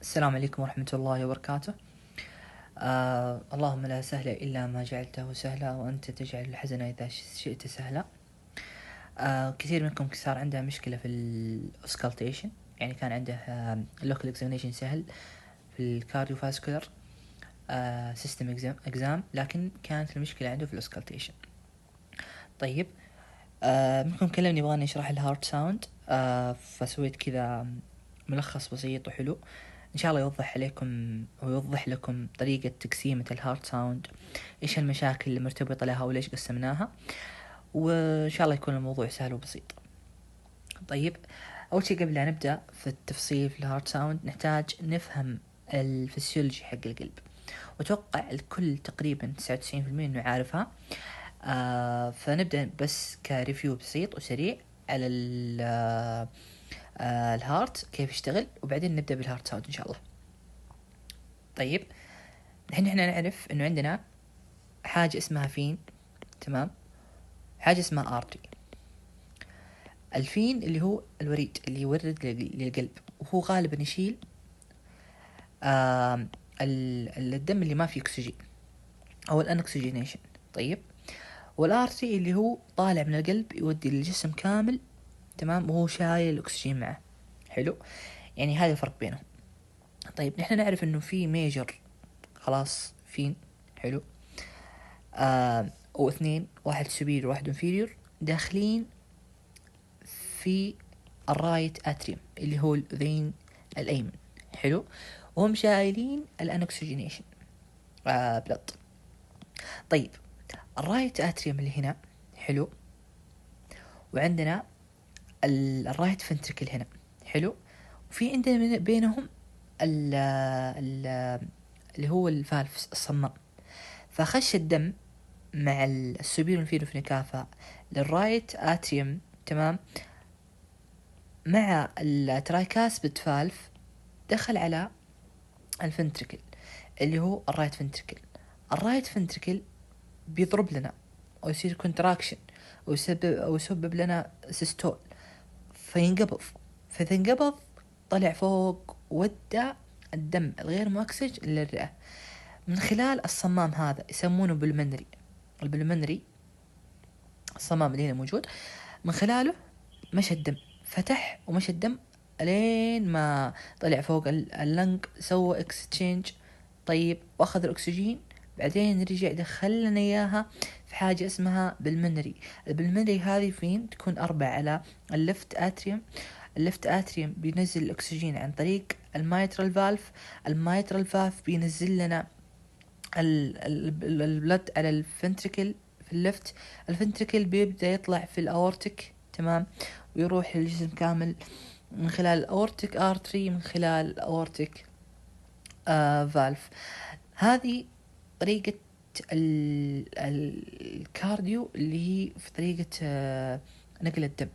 السلام عليكم ورحمة الله وبركاته. اللهم لا سهل إلا ما جعلته سهلا وأنت تجعل الحزن إذا شئت سهلا. كثير منكم صار عنده مشكلة في الأوسكالتيشن، يعني كان عنده اللوكال اكزامينيشن سهل في الكارديوفاسكولار سيستم اكزام، لكن كانت المشكلة عنده في الأوسكالتيشن. طيب، منكم كلمني يبغاني أشرح الهارت ساوند، فسويت كذا ملخص بسيط وحلو إن شاء الله يوضح عليكم ويوضح لكم طريقة تقسيمة الهارت ساوند، إيش المشاكل اللي مرتبطة لها وليش قسمناها، وإن شاء الله يكون الموضوع سهل وبسيط. طيب، أول شيء قبل لا نبدأ في التفصيل في الهارت ساوند نحتاج نفهم الفسيولوجي حق القلب، وأتوقع الكل تقريبا 99% إنه عارفها. فنبدأ بس كريفيو بسيط وسريع على الهارت كيف يشتغل، وبعدين نبدأ بالهارت ساوند إن شاء الله. طيب، الحين احنا نعرف انه عندنا حاجة اسمها فين، تمام، حاجة اسمها ارتري. الفين اللي هو الوريد اللي يورد للقلب، وهو غالبا يشيل الدم اللي ما فيه اكسجين او الانكسجينيشن. طيب، والارتري اللي هو طالع من القلب يودي للجسم كامل، تمام، وهو شايل الاكسجين معه. حلو، يعني هذا الفرق بينهم. طيب، نحن نعرف انه في ميجر، خلاص، فين، حلو، واثنين، واحد سوبيريور واحد انفيريور، داخلين في الرايت اتريوم اللي هو الأذين الأيمن. حلو، وهم شايلين الانكسجينيشن بلط. طيب، الرايت اتريوم اللي هنا، حلو، وعندنا الرايت فنتركل هنا، حلو، وفي عندنا بينهم اللي هو الفالف الصمام. فخش الدم مع السوبيريور انفيريور في نكافة للرايت اتريوم، تمام، مع الترايكاسبيد فالف دخل على الفنتركل اللي هو الرايت فنتركل. الرايت فنتركل بيضرب لنا او يصير كونتراكشن او يسبب لنا سيستول، فينقبض. فاذا انقبض طلع فوق ودى الدم الغير مؤكسج للرئة من خلال الصمام هذا، يسمونه بالمنري. البلمنري الصمام اللي هنا موجود، من خلاله مشى الدم، فتح ومشى الدم لين ما طلع فوق اللنج، سوى اكستشينج، طيب، واخذ الاكسجين، بعدين رجع دخل لنا اياها في حاجة اسمها بالمنري. البلمنري هذه فين تكون 4 على اللفت اتريوم. اللفت اتريوم بينزل الاكسجين عن طريق المايترال فالف. المايترال فالف بينزل لنا البلد على الفنتركل في اللفت. الفنتركل بيبدأ يطلع في الاورتك، تمام، ويروح للجسم كامل من خلال الاورتك ارتري، من خلال الاورتك فالف. هذه طريقة الكارديو اللي هي في طريقة نقل الدم.